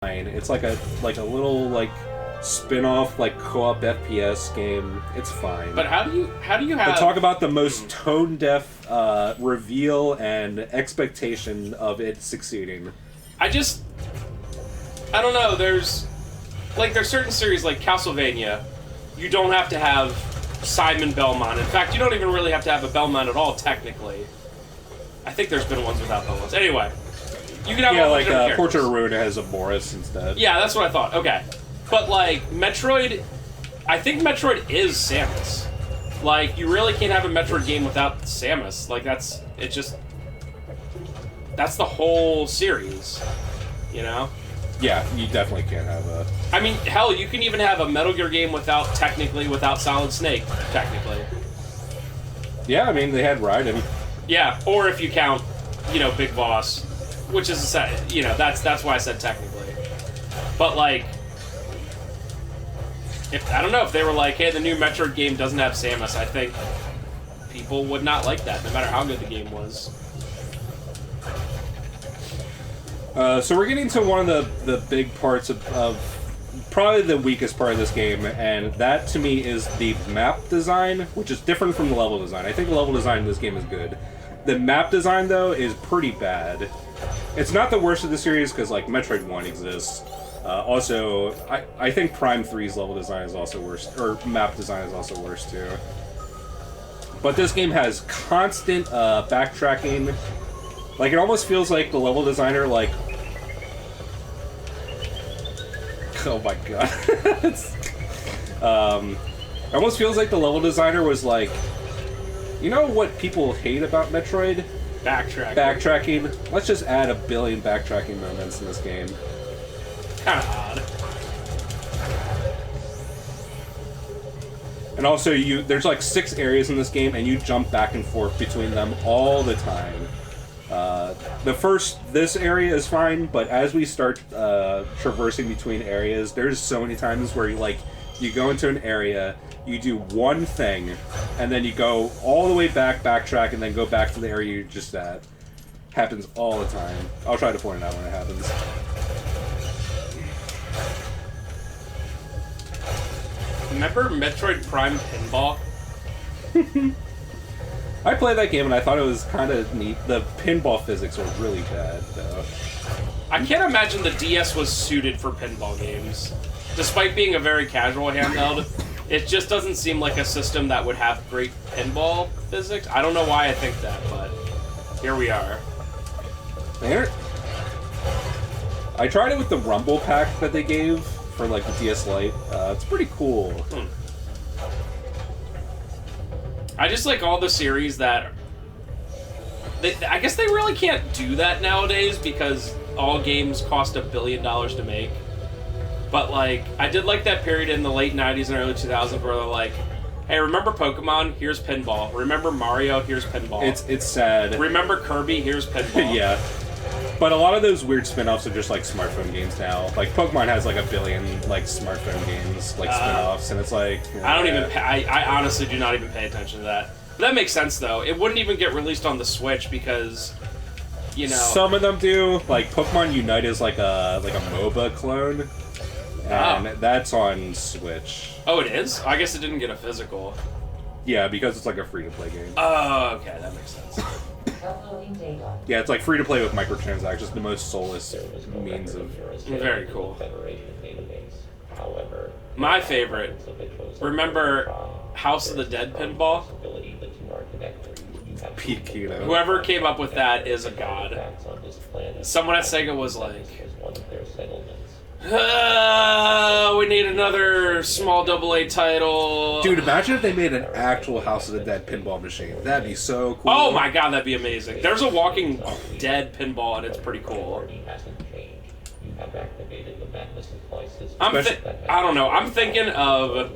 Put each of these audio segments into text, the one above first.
It's like a little like spin-off like co-op FPS game. It's fine. But how do you have? But talk about the most tone-deaf reveal and expectation of it succeeding. I don't know. There's certain series like Castlevania. You don't have to have Simon Belmont. In fact, you don't even really have to have a Belmont at all, technically. I think there's been ones without Belmonts. Anyway. You can have like Portrait of Ruin has a Boris instead. Yeah, that's what I thought. Okay. But, like, Metroid... I think Metroid is Samus. Like, you really can't have a Metroid game without Samus. Like, that's... It just... That's the whole series. You know? Yeah, you definitely can't have a... I mean, hell, you can even have a Metal Gear game without Solid Snake, technically. Yeah, I mean, they had Raiden. Yeah, or if you count, Big Boss... Which is, that's why I said technically. But, like, I don't know, if they were like, hey, the new Metroid game doesn't have Samus, I think people would not like that, no matter how good the game was. So we're getting to one of the big parts of probably the weakest part of this game, and that, to me, is the map design, which is different from the level design. I think the level design in this game is good. The map design, though, is pretty bad. It's not the worst of the series, because, like, Metroid 1 exists. Also, I think Prime 3's level design is also worse, or map design is also worse, too. But this game has constant backtracking. Like, it almost feels like the level designer, like... Oh my god. It almost feels like the level designer was like... You know what people hate about Metroid? Backtracking. Let's just add 1 billion backtracking moments in this game. Kind of odd. And also, there's like 6 areas in this game, and you jump back and forth between them all the time. This area is fine, but as we start traversing between areas, there's so many times where you go into an area, you do one thing, and then you go all the way backtrack, and then go back to the area you're just at. Happens all the time. I'll try to point it out when it happens. Remember Metroid Prime Pinball? I played that game and I thought it was kind of neat. The pinball physics were really bad, though. I can't imagine the DS was suited for pinball games. Despite being a very casual handheld, it just doesn't seem like a system that would have great pinball physics. I don't know why I think that, but here we are. I tried it with the Rumble pack that they gave for like the DS Lite. It's pretty cool. I just like all the series that... I guess they really can't do that nowadays because all games cost $1 billion to make. But, like, I did like that period in the late 90s and early 2000s where they're like, hey, remember Pokemon? Here's pinball. Remember Mario? Here's pinball. It's sad. Remember Kirby? Here's pinball. Yeah. But a lot of those weird spin-offs are just, like, smartphone games now. Like, Pokemon has, like, 1 billion, like, smartphone games, like, spin-offs, and it's like... I honestly do not even pay attention to that. But that makes sense, though. It wouldn't even get released on the Switch because, Some of them do. Like, Pokemon Unite is, like a MOBA clone. And that's on Switch. Oh, it is? I guess it didn't get a physical. Yeah, because it's, like, a free-to-play game. Oh, okay. That makes sense. Yeah, it's like free to play with microtransactions, the most soulless means of. Very cool. My favorite. Remember House of the Dead pinball? Pete Kino. Whoever came up with that is a god. Someone at Sega was like, we need another small AA title. Dude, imagine if they made an actual House of the Dead pinball machine. That'd be so cool. Oh my god, that'd be amazing. There's a Walking Dead pinball, and it's pretty cool. I don't know. I'm thinking of...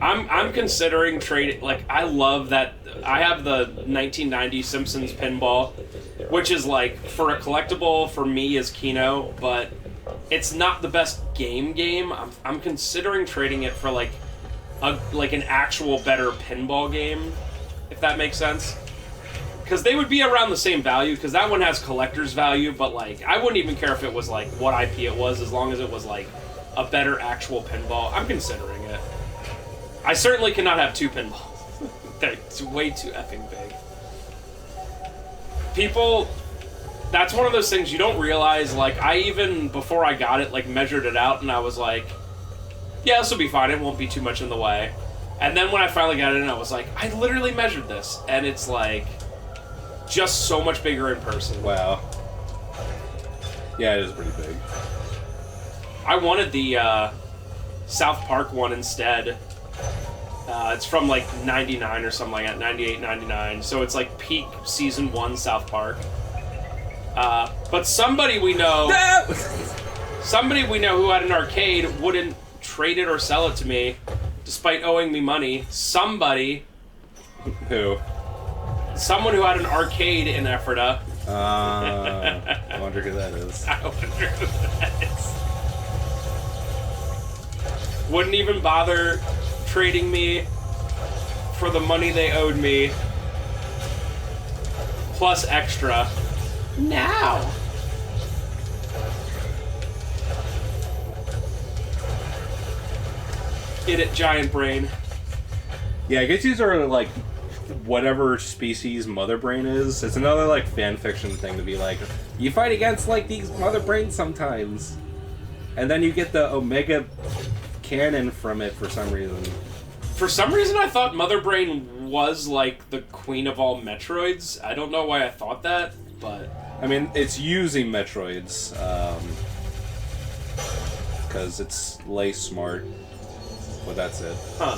I'm considering trading... Like, I love that... I have the 1990 Simpsons pinball, which is like, for a collectible, for me, is Kino, but it's not the best game. I'm considering trading it for like an actual better pinball game, if that makes sense. because they would be around the same value, because that one has collector's value, but, like, I wouldn't even care if it was, like, what IP it was, as long as it was, like, a better actual pinball. I'm considering it. I certainly cannot have 2 pinballs. They're way too effing big. People, that's one of those things you don't realize, like, I even, before I got it, like, measured it out, and I was like, yeah, this will be fine, it won't be too much in the way. And then when I finally got it in, I was like, I literally measured this, and it's, like, just so much bigger in person. Wow. Yeah, it is pretty big. I wanted the South Park one instead. It's from like 99 or something like that, 98, 99. So it's like peak season 1 South Park. But somebody we know who had an arcade wouldn't trade it or sell it to me, despite owing me money. Somebody. Who? Someone who had an arcade in Ephrata. I wonder who that is. I wonder who that is. Wouldn't even bother trading me for the money they owed me, plus extra. Now! Get it, giant brain. Yeah, I guess these are like whatever species Mother Brain is. It's another like fan fiction thing to be like, you fight against like these Mother Brains sometimes, and then you get the Omega Cannon from it for some reason. For some reason, I thought Mother Brain was like the queen of all Metroids. I don't know why I thought that, but I mean, it's using Metroids because it's lay smart, but that's it. Huh.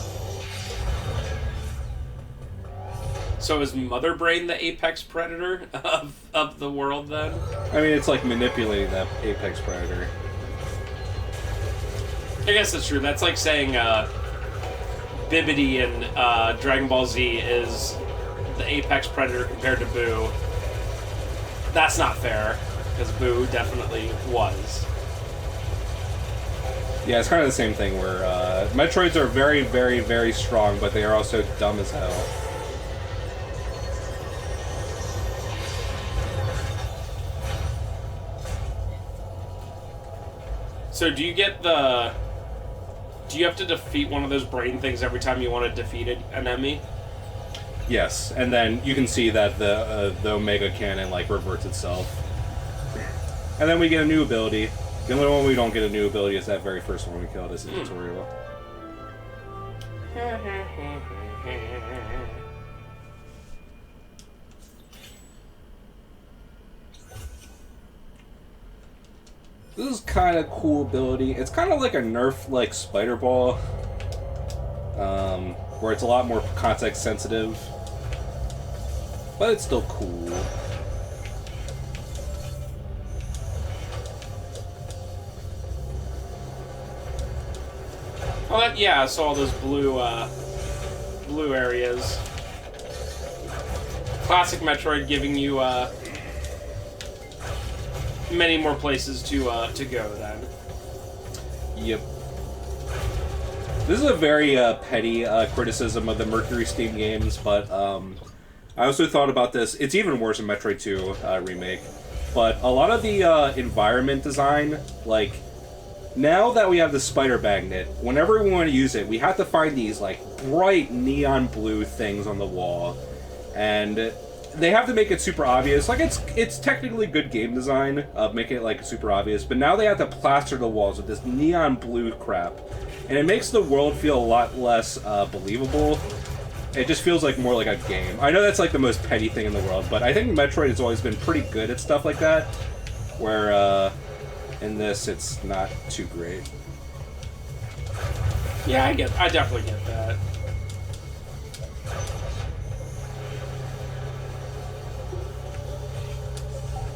So is Mother Brain the apex predator of the world then? I mean, it's like manipulating that apex predator. I guess that's true. That's like saying Bibbidi in Dragon Ball Z is the apex predator compared to Boo. That's not fair, because Boo definitely was. Yeah, it's kind of the same thing where Metroids are very, very, very strong, but they are also dumb as hell. So do you get the... Do you have to defeat one of those brain things every time you want to defeat an enemy? Yes, and then you can see that the Omega Cannon like reverts itself. And then we get a new ability. The only one we don't get a new ability is that very first one we killed, is the tutorial. This is kind of cool ability. It's kind of like a Nerf like Spider Ball, where it's a lot more context sensitive, but it's still cool. Oh, that, yeah, I saw those blue areas. Classic Metroid giving you many more places to go then. Yep. This is a very petty criticism of the Mercury Steam games, but I also thought about this. It's even worse in Metroid 2 Remake. But a lot of the environment design, like, now that we have the spider magnet, whenever we want to use it, we have to find these, like, bright neon blue things on the wall. And they have to make it super obvious. Like, it's technically good game design of making it, like, super obvious, but now they have to plaster the walls with this neon blue crap. And it makes the world feel a lot less believable. It just feels like more like a game. I know that's, like, the most petty thing in the world, but I think Metroid has always been pretty good at stuff like that, where, in this, it's not too great. Yeah, I definitely get that.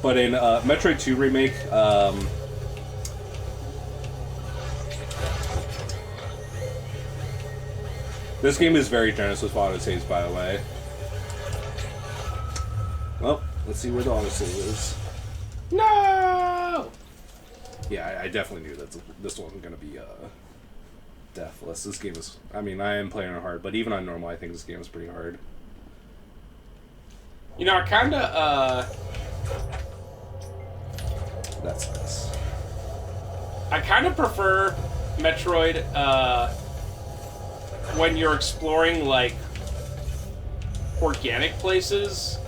But in Metroid 2 Remake, this game is very generous with autosaves, by the way. Well, let's see where the autosave is. No! Yeah, I definitely knew that this wasn't going to be deathless. This game is... I mean, I am playing it hard, but even on normal, I think this game is pretty hard. You know, I kind of, That's nice. I kind of prefer Metroid, when you're exploring, like, organic places,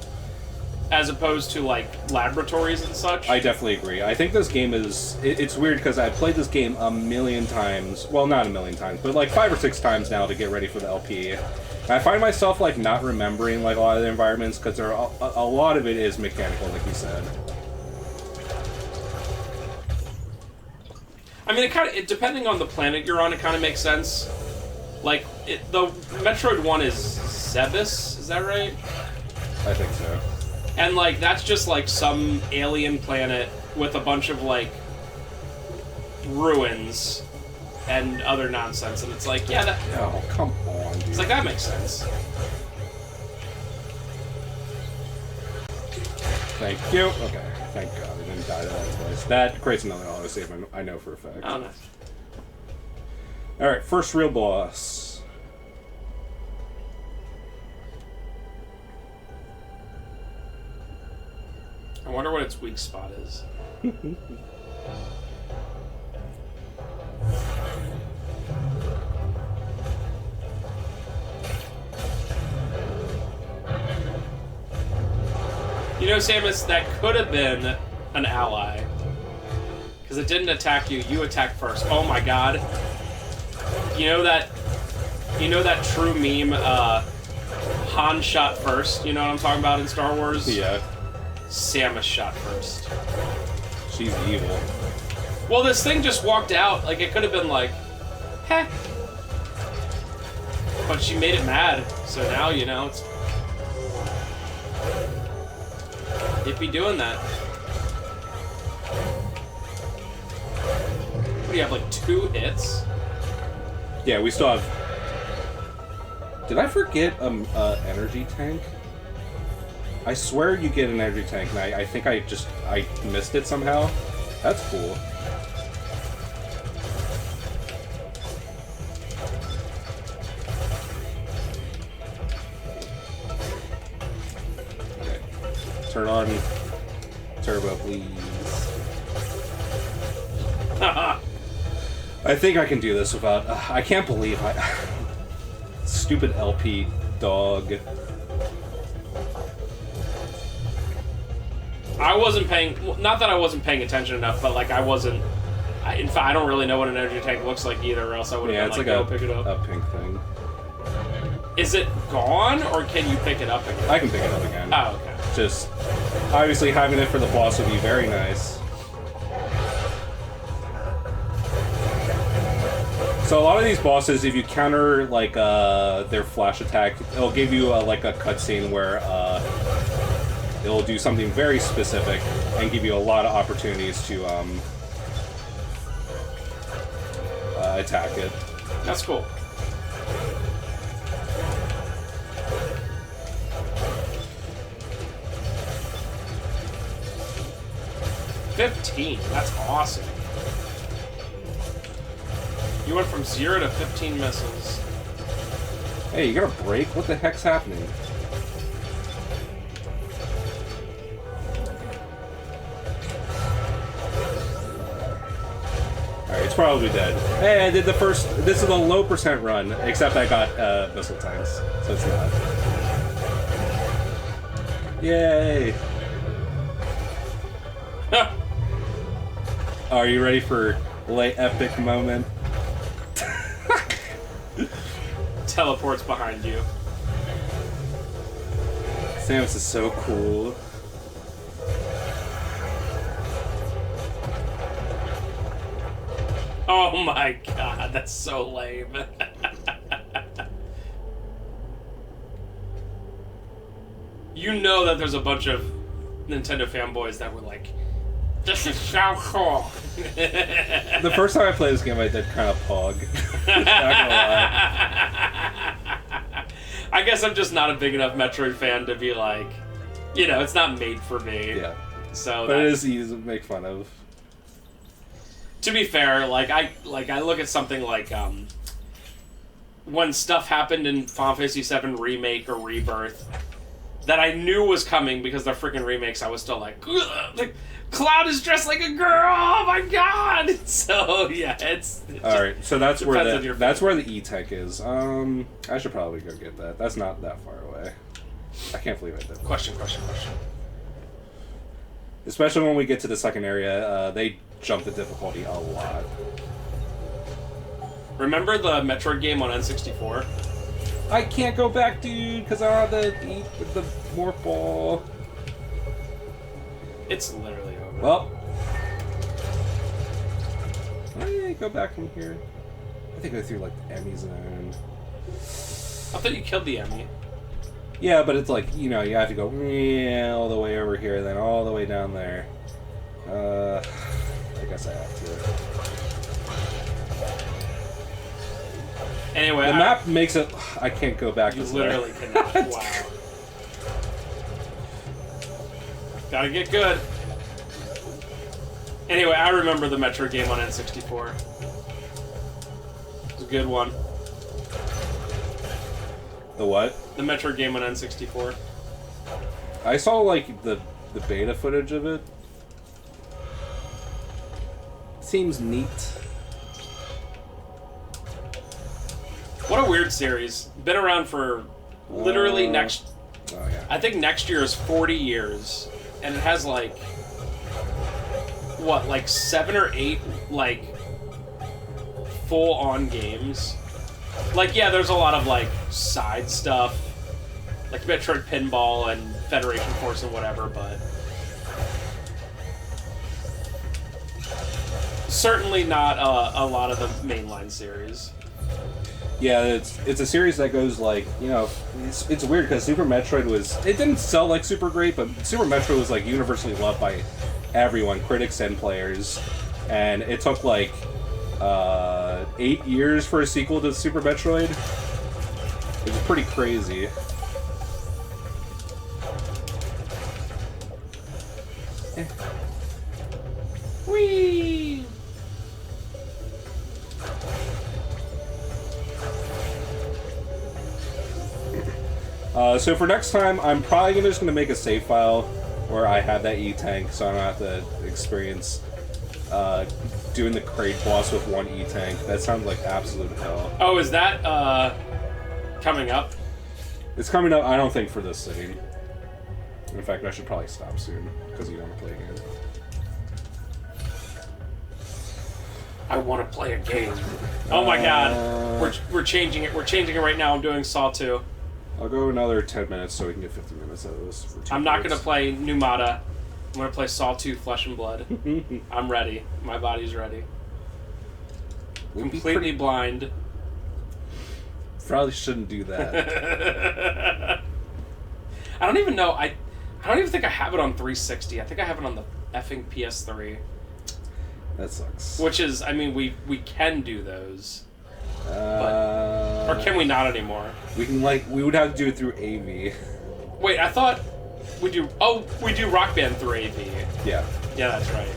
as opposed to, like, laboratories and such. I definitely agree. I think this game is... It's weird because I've played this game a million times. Well, not a million times, but like 5 or 6 times now to get ready for the LP. And I find myself, like, not remembering, like, a lot of the environments because there are a lot of it is mechanical, like you said. I mean, it depending on the planet you're on, it kind of makes sense. Like, the Metroid 1 is Zebes, is that right? I think so. And, like, that's just, like, some alien planet with a bunch of, like, ruins and other nonsense. And it's like, yeah, that... Oh, come on, dude. It's like, that makes sense. Thank you. Okay, thank God I didn't die to that twice. That creates another autosave, I know for a fact. Oh, nice. Alright, first real boss. I wonder what its weak spot is. You know, Samus, that could have been an ally. Because it didn't attack you, you attacked first. Oh my god. You know that true meme, Han shot first, you know what I'm talking about in Star Wars? Yeah. Samus shot first. She's evil. Well, this thing just walked out, like it could have been like, heh. But she made it mad, so now, you know, it's... It be doing that. What do you have, like 2 hits? Yeah, we still have... Did I forget energy tank? I swear you get an energy tank, and I think I missed it somehow. That's cool. Okay. Turn on turbo, please. I think I can do this without... I can't believe stupid LP dog. I wasn't paying... Not that I wasn't paying attention enough, but like I wasn't... in fact, I don't really know what an energy tank looks like either, or else I would have been like, go pick it up. A pink thing. Is it gone, or can you pick it up again? I can pick it up again. Oh, okay. Just... Obviously, having it for the boss would be very nice. So a lot of these bosses, if you counter like their flash attack, it'll give you like a cutscene where it'll do something very specific and give you a lot of opportunities to attack it. That's cool. $15. That's awesome. You went from 0 to 15 missiles. Hey, you got a break? What the heck's happening? Alright, it's probably dead. Hey, I did the first... This is a low % run, except I got missile tanks, so it's not. Yay! Are you ready for late epic moment? Teleports behind you. Samus is so cool. Oh my god, that's so lame. You know that there's a bunch of Nintendo fanboys that were like, this is so cool. The first time I played this game, I did kind of pog. Not gonna lie. I guess I'm just not a big enough Metroid fan to be like, you know, it's not made for me. Yeah. So, but it is easy to make fun of. To be fair, I look at something like when stuff happened in Final Fantasy VII Remake or Rebirth, that I knew was coming because they're freaking remakes, I was still like, Cloud is dressed like a girl. Oh my god! So yeah, it's all right. So that's where the E-Tank is. I should probably go get that. That's not that far away. I can't believe I did that. Question. Especially when we get to the second area, they jump the difficulty a lot. Remember the Metroid game on N64? I can't go back, dude, because I don't have to eat with the morph ball. It's literally over. Well, I go back from here. I think I go through like the Emmy zone. I thought you killed the Emmy. Yeah, but it's like, you know, you have to go all the way over here, then all the way down there. I guess I have to. Anyway, the map makes it. I can't go back. You literally cannot. Wow. Gotta get good. Anyway, I remember the Metroid game on N64. It was a good one. The what? The Metroid game on N64. I saw like the beta footage of it. Seems neat. What a weird series. Been around for literally next... Oh, yeah. I think next year is 40 years. And it has like... What, like 7 or 8, like... full-on games. Like, yeah, there's a lot of, like, side stuff. Like Metroid Pinball and Federation Force and whatever, but... certainly not a lot of the mainline series. Yeah, it's a series that goes like, you know, it's weird because Super Metroid it didn't sell like super great, but Super Metroid was like universally loved by everyone, critics and players, and it took like 8 years for a sequel to Super Metroid. It was pretty crazy. Whee! So for next time, I'm probably just going to make a save file where I have that E-Tank, so I don't have to experience doing the crate boss with one E-Tank. That sounds like absolute hell. Oh, is that coming up? It's coming up, I don't think, for this sitting. In fact, I should probably stop soon, because you want to play again. I want to play a game. Oh my god. We're changing it. We're changing it right now. I'm doing Saw 2. I'll go another 10 minutes so we can get 15 minutes out of this. I'm not going to play Numata. I'm going to play Saw 2 Flesh and Blood. I'm ready. My body's ready. Completely blind. Probably shouldn't do that. I don't even know. I don't even think I have it on 360. I think I have it on the effing PS3. That sucks. Which is, I mean, we can do those. Or can we not anymore? We can, like, we would have to do it through AV. Wait, I thought we do. Oh, we do Rock Band through AV. Yeah. Yeah, that's right.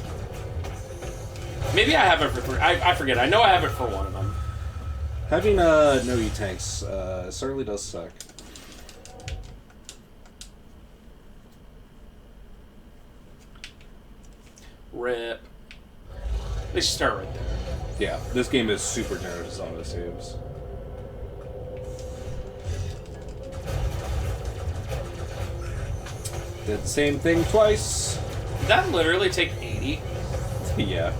Maybe I have it for 3. I forget. I know I have it for one of them. Having no E-Tanks certainly does suck. Rip. They should start right there. Yeah, this game is super generous on the saves. Did the same thing twice. Did that literally take 80? Yeah.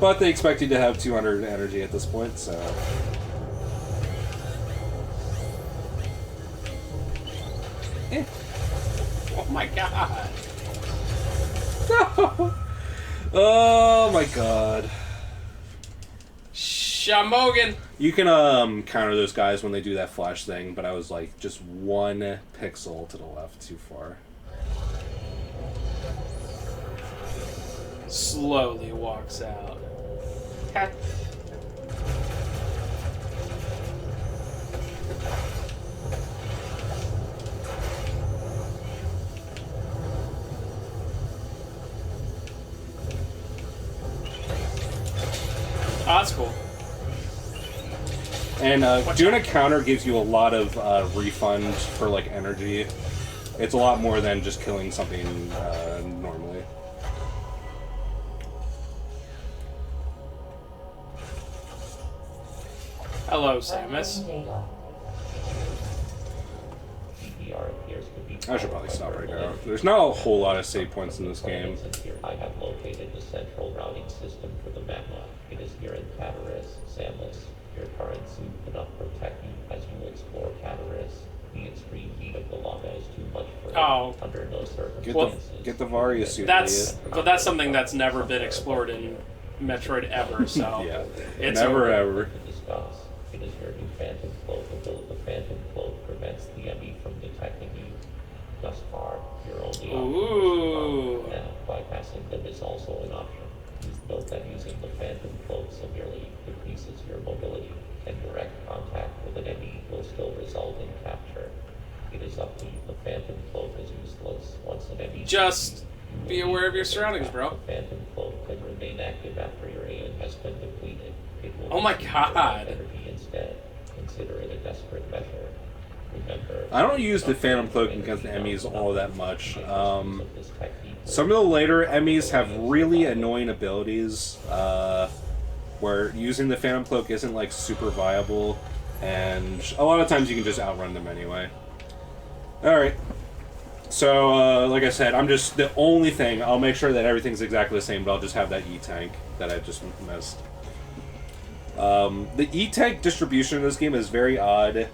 But they expect you to have 200 energy at this point, so... Eh. Oh my god. No! Oh my god. Shamogan! You can counter those guys when they do that flash thing, but I was like just 1 pixel to the left too far. Slowly walks out. Ha. Oh, that's cool. And doing a counter gives you a lot of refund for like energy. It's a lot more than just killing something normally. Hello, Samus. I should probably stop right now. There's not a whole lot of save points in this game. I have located the central routing system for the magma. It is here in Cataris, Samus. Your current suit cannot protect you as you explore Cataris. The extreme heat of the lava is too much for you. Under no circumstances. Get the Varia suit. But that's something that's never been explored in Metroid ever. So yeah, it's never ever. It is your new Phantom Cloak until the Phantom Cloak prevents the enemy from detecting you. Thus far, your only option is bypassing them is also an option. Please note that using the Phantom Cloak severely decreases your mobility, and direct contact with an enemy will still result in capture. It is up to you. The Phantom Cloak is useless once an enemy. Just be aware of your surroundings, bro. The Phantom Cloak can remain active after your aim has been depleted. It will Oh my god. energy instead. Consider it a desperate measure. Remember, I don't use the Phantom Cloak against the enemies all that much. Some of the later enemies have really annoying abilities where using the Phantom Cloak isn't like super viable, and a lot of times you can just outrun them anyway. Alright. So, like I said, I'm just the only thing. I'll make sure that everything's exactly the same, but I'll just have that E-Tank that I just missed. The E-Tank distribution in this game is very odd.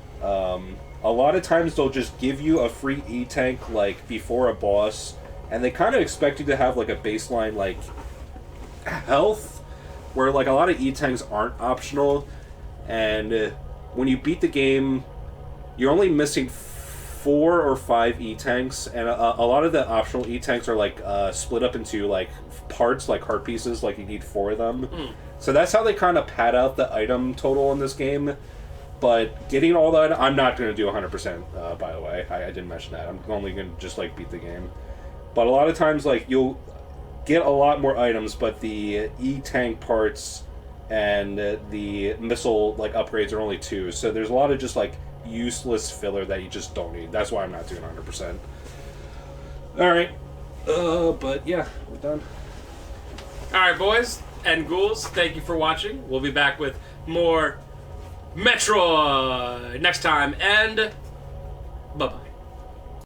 A lot of times they'll just give you a free E-Tank like before a boss, and they kind of expect you to have like a baseline like health, where like a lot of E-Tanks aren't optional, and when you beat the game, you're only missing 4 or 5 E-Tanks, and a lot of the optional E-Tanks are like split up into like parts, like heart pieces, like you need 4 of them. So that's how they kind of pad out the item total in this game. But getting all that, I'm not going to do 100%, by the way. I didn't mention that. I'm only going to just, like, beat the game. But a lot of times, like, you'll get a lot more items, but the E-Tank parts and the missile, like, upgrades are only 2. So there's a lot of just, like, useless filler that you just don't need. That's why I'm not doing 100%. Alright. But, yeah, we're done. Alright, boys and ghouls, thank you for watching. We'll be back with more Metroid next time, and bye-bye.